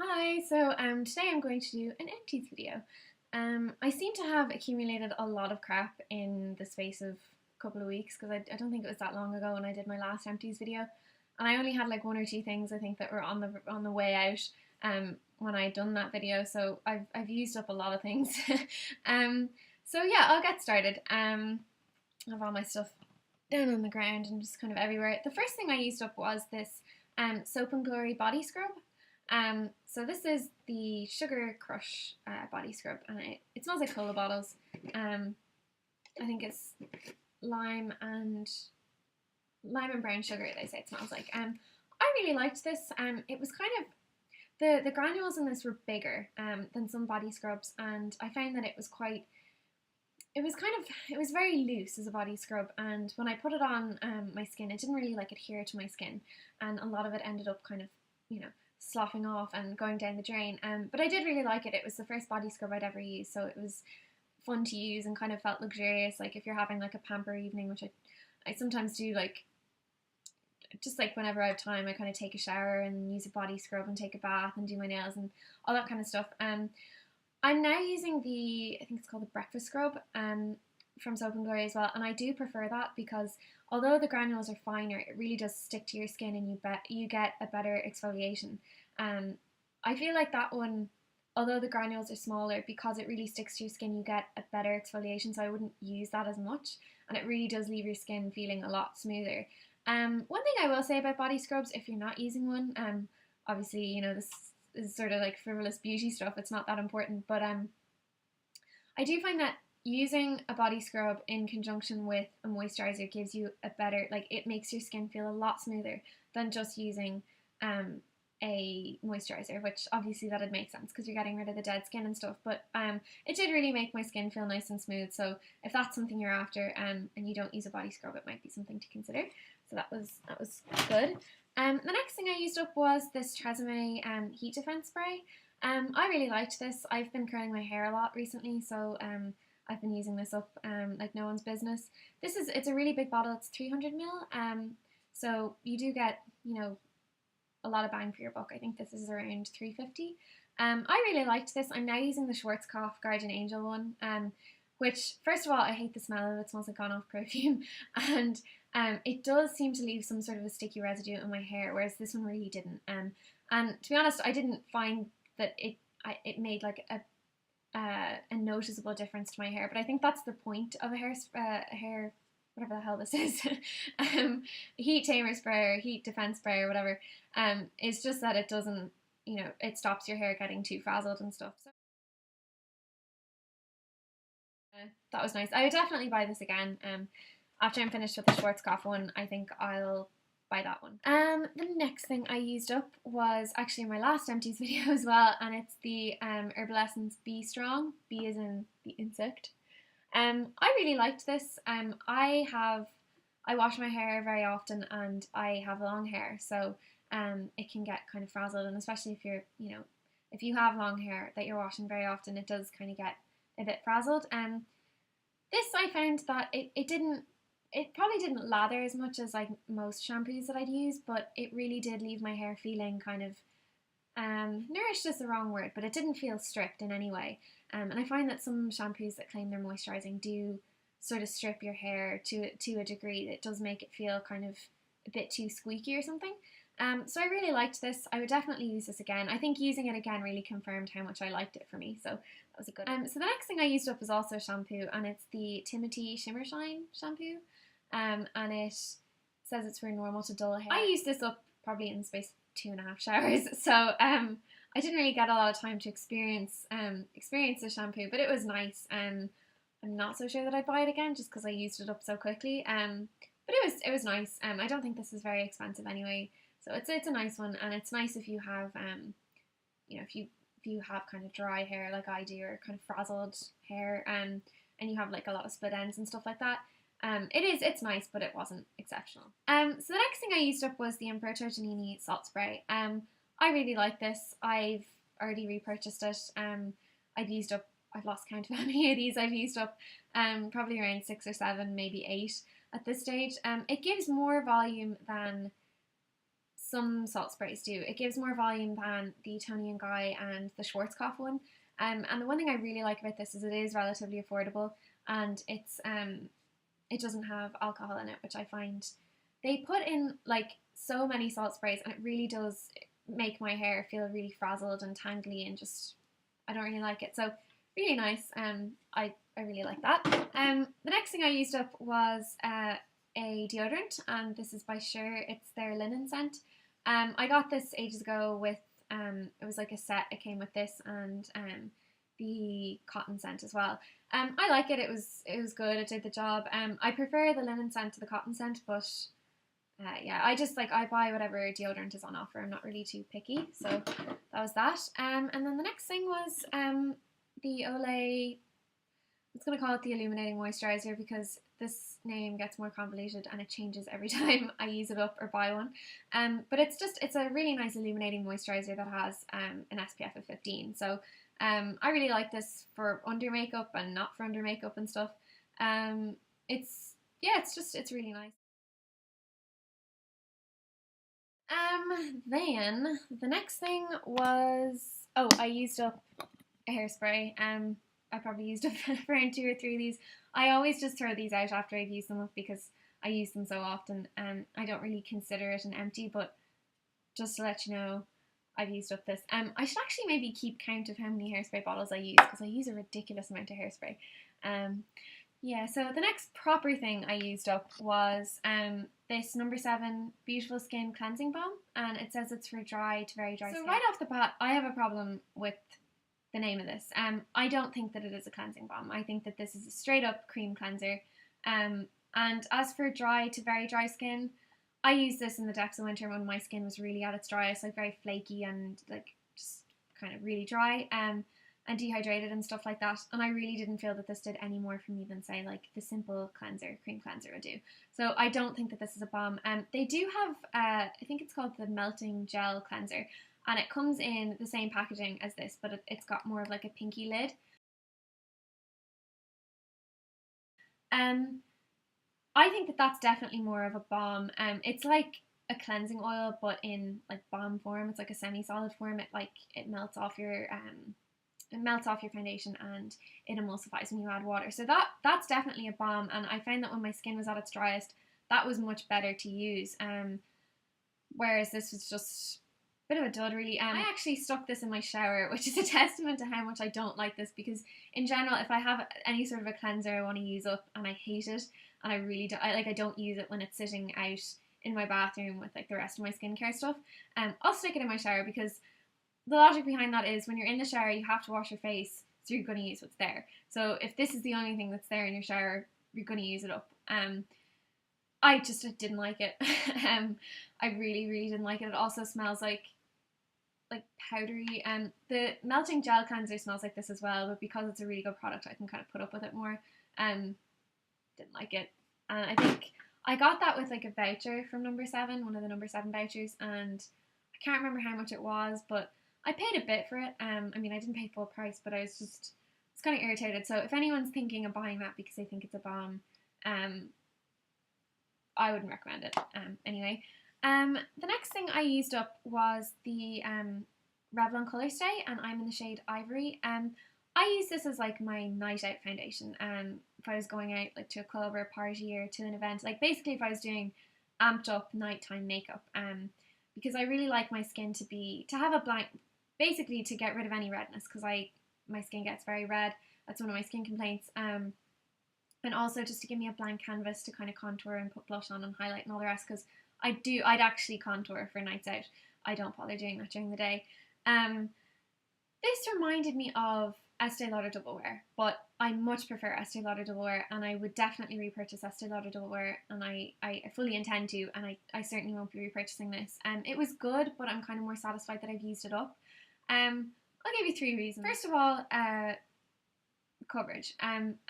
Hi, so today I'm going to do an empties video. I seem to have accumulated a lot of crap in the space of a couple of weeks because I don't think it was that long ago when I did my last empties video, and I only had like one or two things I think that were on the way out when I had done that video. So I've used up a lot of things. um, so yeah, I'll get started. I have all my stuff down on the ground and just kind of everywhere. The first thing I used up was this Soap and Glory body scrub. So this is the Sugar Crush body scrub, and it smells like cola bottles. I think it's lime and brown sugar. They say it smells like. I really liked this. It was kind of the granules in this were bigger than some body scrubs, and I found that it was very loose as a body scrub, and when I put it on my skin, it didn't really like adhere to my skin, and a lot of it ended up kind of sloughing off and going down the drain. But I did really like it. It was the first body scrub I'd ever used, so it was fun to use and kind of felt luxurious, like if you're having like a pamper evening, which I sometimes do, like just like whenever I have time, I kind of take a shower and use a body scrub and take a bath and do my nails and all that kind of stuff. I'm now using I think it's called the breakfast scrub from Soap and Glory as well, and I do prefer that because although the granules are finer, it really does stick to your skin and you get a better exfoliation. Um, I feel like that one, although the granules are smaller, because it really sticks to your skin, you get a better exfoliation. So I wouldn't use that as much, and it really does leave your skin feeling a lot smoother. One thing I will say about body scrubs, if you're not using one, obviously this is sort of like frivolous beauty stuff. It's not that important, but I do find that using a body scrub in conjunction with a moisturizer gives you a better, like, it makes your skin feel a lot smoother than just using a moisturizer, which obviously that'd make sense because you're getting rid of the dead skin and stuff. But it did really make my skin feel nice and smooth. So if that's something you're after and you don't use a body scrub, it might be something to consider. So that was good. The next thing I used up was this Tresemme heat defense spray. I really liked this. I've been curling my hair a lot recently, so I've been using this up like no one's business. It's a really big bottle. It's 300 ml. So you do get a lot of bang for your buck. I think this is around 350. I really liked this. I'm now using the Schwarzkopf Guardian Angel one. Which, first of all, I hate the smell of it. It smells like gone off perfume, and it does seem to leave some sort of a sticky residue in my hair, whereas this one really didn't. And to be honest, I didn't find that it made like a noticeable difference to my hair. But I think that's the point of a hair whatever the hell this is, heat tamer spray or heat defense spray or whatever. It's just that it doesn't, it stops your hair getting too frazzled and stuff. So that was nice. I would definitely buy this again. After I'm finished with the Schwarzkopf one, I think I'll buy that one. The next thing I used up was actually my last empties video as well, and it's the Herbal Essence Bee Strong. Bee is in the insect. I really liked this. I wash my hair very often, and I have long hair, so it can get kind of frazzled, and especially if if you have long hair that you're washing very often, it does kind of get a bit frazzled. This I found that it probably didn't lather as much as like most shampoos that I'd use, but it really did leave my hair feeling kind of nourished is the wrong word, but it didn't feel stripped in any way. And I find that some shampoos that claim they're moisturising do sort of strip your hair to a degree that does make it feel kind of a bit too squeaky or something. So I really liked this. I would definitely use this again. I think using it again really confirmed how much I liked it for me. So that was a good. So the next thing I used up was also a shampoo, and it's the Timothy Shimmer Shine shampoo. And it says it's for normal to dull hair. I used this up probably in the space of 2.5 showers. So I didn't really get a lot of time to experience the shampoo, but it was nice. I'm not so sure that I'd buy it again just because I used it up so quickly. But it was nice. I don't think this is very expensive anyway. So it's a nice one, and it's nice if you have if you have kind of dry hair like I do, or kind of frazzled hair, and you have like a lot of split ends and stuff like that. It's nice, but it wasn't exceptional. So the next thing I used up was the Umberto Giannini salt spray. I really like this. I've already repurchased it. I've lost count of how many of these I've used up. Probably around 6 or 7, maybe 8 at this stage. It gives more volume than some salt sprays do. It gives more volume than the Toni & Guy and the Schwarzkopf one. And the one thing I really like about this is it is relatively affordable, and it doesn't have alcohol in it, which I find they put in like so many salt sprays, and it really does make my hair feel really frazzled and tangly, and just I don't really like it. So really nice. I really like that. The next thing I used up was a deodorant, and this is by Sure. It's their linen scent. I got this ages ago with it was like a set. It came with this and the cotton scent as well. I like it. It was good. It did the job. I prefer the linen scent to the cotton scent, but yeah, I just like I buy whatever deodorant is on offer. I'm not really too picky, so that was that. And then the next thing was the Olay. I'm going to call it the illuminating moisturizer because this name gets more convoluted and it changes every time I use it up or buy one. But it's a really nice illuminating moisturizer that has an SPF of 15. So I really like this for under makeup and not for under makeup and stuff. It's really nice. Then the next thing was, I used up a hairspray. I probably used up around 2 or 3 of these. I always just throw these out after I've used them up because I use them so often. I don't really consider it an empty, but just to let you know, I've used up this. I should actually maybe keep count of how many hairspray bottles I use because I use a ridiculous amount of hairspray. Yeah, so the next proper thing I used up was this number 7 Beautiful Skin Cleansing Balm, and it says it's for dry to very dry skin. So right off the bat, I have a problem with the name of this. I don't think that it is a cleansing balm. I think that this is a straight up cream cleanser. And as for dry to very dry skin, I used this in the depths of winter when my skin was really at its driest, like very flaky and like just kind of really dry and dehydrated and stuff like that. And I really didn't feel that this did any more for me than say like the simple cleanser, cream cleanser would do. So I don't think that this is a balm. They do have, I think it's called the Melting Gel Cleanser. And it comes in the same packaging as this, but it's got more of like a pinky lid. I think that that's definitely more of a balm. It's like a cleansing oil, but in like balm form. It's like a semi-solid form. It melts off your foundation and it emulsifies when you add water. So that's definitely a balm. And I found that when my skin was at its driest, that was much better to use. Whereas this was just bit of a dud really. I actually stuck this in my shower, which is a testament to how much I don't like this, because in general if I have any sort of a cleanser I want to use up and I hate it and I don't use it when it's sitting out in my bathroom with like the rest of my skincare stuff. I'll stick it in my shower because the logic behind that is when you're in the shower you have to wash your face, so you're going to use what's there. So if this is the only thing that's there in your shower, you're going to use it up. I just didn't like it. I really, really didn't like it. It also smells like powdery. The Melting Gel Cleanser smells like this as well, but because it's a really good product, I can kind of put up with it more. Didn't like it. And I think I got that with like a voucher from number 7, one of the number 7 vouchers, and I can't remember how much it was, but I paid a bit for it. I mean, I didn't pay full price, but I was kind of irritated. So if anyone's thinking of buying that because they think it's a balm, I wouldn't recommend it. Anyway. The next thing I used up was the Revlon Colour Stay, and I'm in the shade Ivory. I use this as like my night out foundation. If I was going out like to a club or a party or to an event, like basically if I was doing amped up nighttime makeup. Because I really like my skin to have a blank, basically to get rid of any redness, because my skin gets very red. That's one of my skin complaints. And also just to give me a blank canvas to kind of contour and put blush on and highlight and all the rest, because I'd actually contour for nights out. I don't bother doing that during the day. This reminded me of Estee Lauder Double Wear, but I much prefer Estee Lauder Double Wear, and I would definitely repurchase Estee Lauder Double Wear, and I fully intend to, and I certainly won't be repurchasing this. It was good, but I'm kind of more satisfied that I've used it up. I'll give you 3 reasons. First of all, coverage.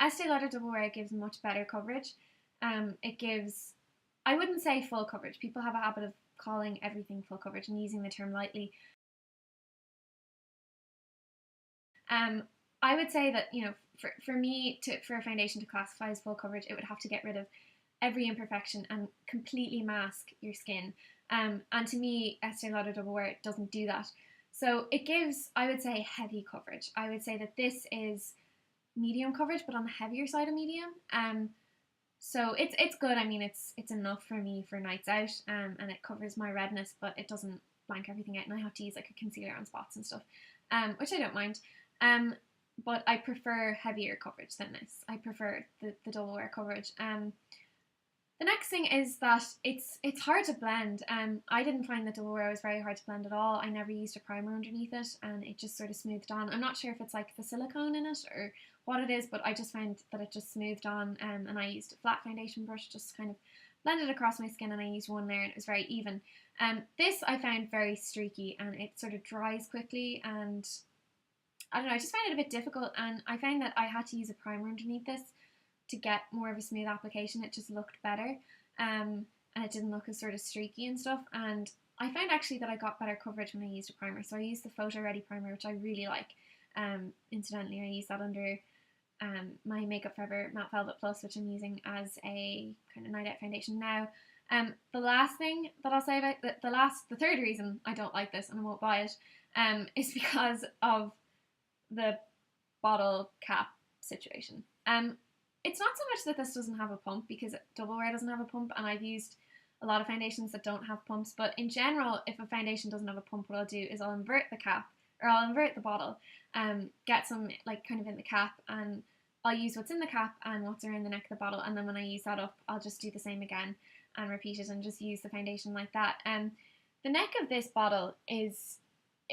Estee Lauder Double Wear gives much better coverage. It gives, I wouldn't say full coverage. People have a habit of calling everything full coverage and using the term lightly. I would say that, you know, for me, for a foundation to classify as full coverage, it would have to get rid of every imperfection and completely mask your skin. And to me, Estee Lauder Double Wear doesn't do that. So it gives, I would say, heavy coverage. I would say that this is medium coverage, but on the heavier side of medium. So it's good. I mean, it's enough for me for nights out, and it covers my redness, but it doesn't blank everything out, and I have to use like a concealer on spots and stuff, which I don't mind. But I prefer heavier coverage than this. I prefer the Double Wear coverage. The next thing is that it's hard to blend. I didn't find that Double Wear was very hard to blend at all. I never used a primer underneath it, and it just sort of smoothed on. I'm not sure if it's like the silicone in it or what it is, but I just found that it just smoothed on, and I used a flat foundation brush, just kind of blended across my skin, and I used one layer and it was very even. This I found very streaky, and it sort of dries quickly, and I don't know, I just found it a bit difficult, and I found that I had to use a primer underneath this to get more of a smooth application. It just looked better, and it didn't look as sort of streaky and stuff, and I found actually that I got better coverage when I used a primer. So I used the Photo Ready primer, which I really like. Incidentally, I use that under my Makeup Forever Matte Velvet Plus, which I'm using as a kind of night out foundation now. The last thing that I'll say about the third reason I don't like this and I won't buy it, is because of the bottle cap situation. It's not so much that this doesn't have a pump, because Double Wear doesn't have a pump, and I've used a lot of foundations that don't have pumps, but in general, if a foundation doesn't have a pump, what I'll do is I'll invert the cap, or I'll invert the bottle, get some like kind of in the cap, and I'll use what's in the cap and what's around the neck of the bottle, and then when I use that up, I'll just do the same again and repeat it and just use the foundation like that. The neck of this bottle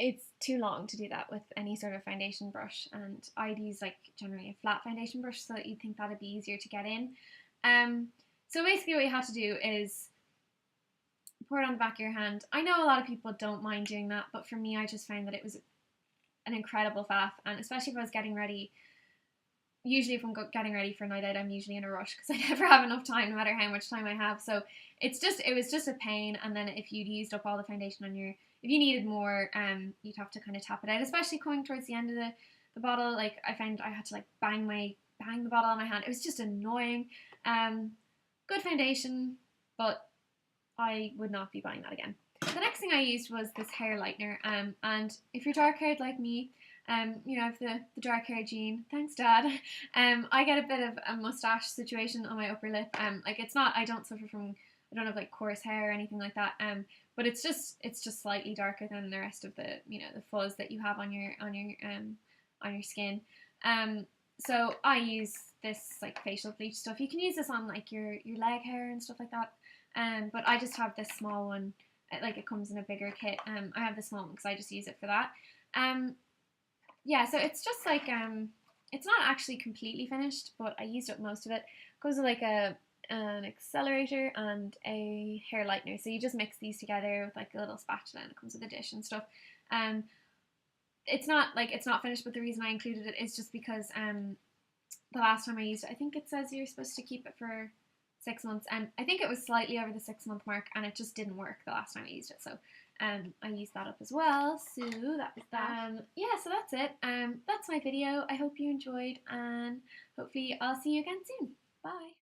it's too long to do that with any sort of foundation brush, and I'd use like generally a flat foundation brush so that you'd think that'd be easier to get in. So basically what you have to do is pour it on the back of your hand. I know a lot of people don't mind doing that, but for me, I just found that it was an incredible faff, and especially if I was getting ready. Usually if I'm getting ready for a night out, I'm usually in a rush because I never have enough time, no matter how much time I have. So it was just a pain. And then if you'd used up all the foundation on if you needed more, you'd have to kind of tap it out, especially coming towards the end of the bottle. Like I found I had to like bang the bottle on my hand. It was just annoying. Good foundation, but I would not be buying that again. The next thing I used was this hair lightener, and if you're dark haired like me, you know, if the dark hair gene, thanks Dad, I get a bit of a mustache situation on my upper lip. Like it's not, I don't have like coarse hair or anything like that, but it's just slightly darker than the rest of the, you know, the fuzz that you have on your skin. So I use this like facial bleach stuff. You can use this on like your leg hair and stuff like that. But I just have this small one. Like it comes in a bigger kit. I have the small one because I just use it for that. Yeah, so it's just like it's not actually completely finished, but I used up most of it. It goes with like an accelerator and a hair lightener. So you just mix these together with like a little spatula, and it comes with a dish and stuff. It's not finished, but the reason I included it is just because the last time I used it, I think it says you're supposed to keep it for 6 months, and I think it was slightly over the 6-month mark, and it just didn't work the last time I used it. So I used that up as well. So that was that. Yeah, so that's it. That's my video. I hope you enjoyed, and hopefully I'll see you again soon. Bye.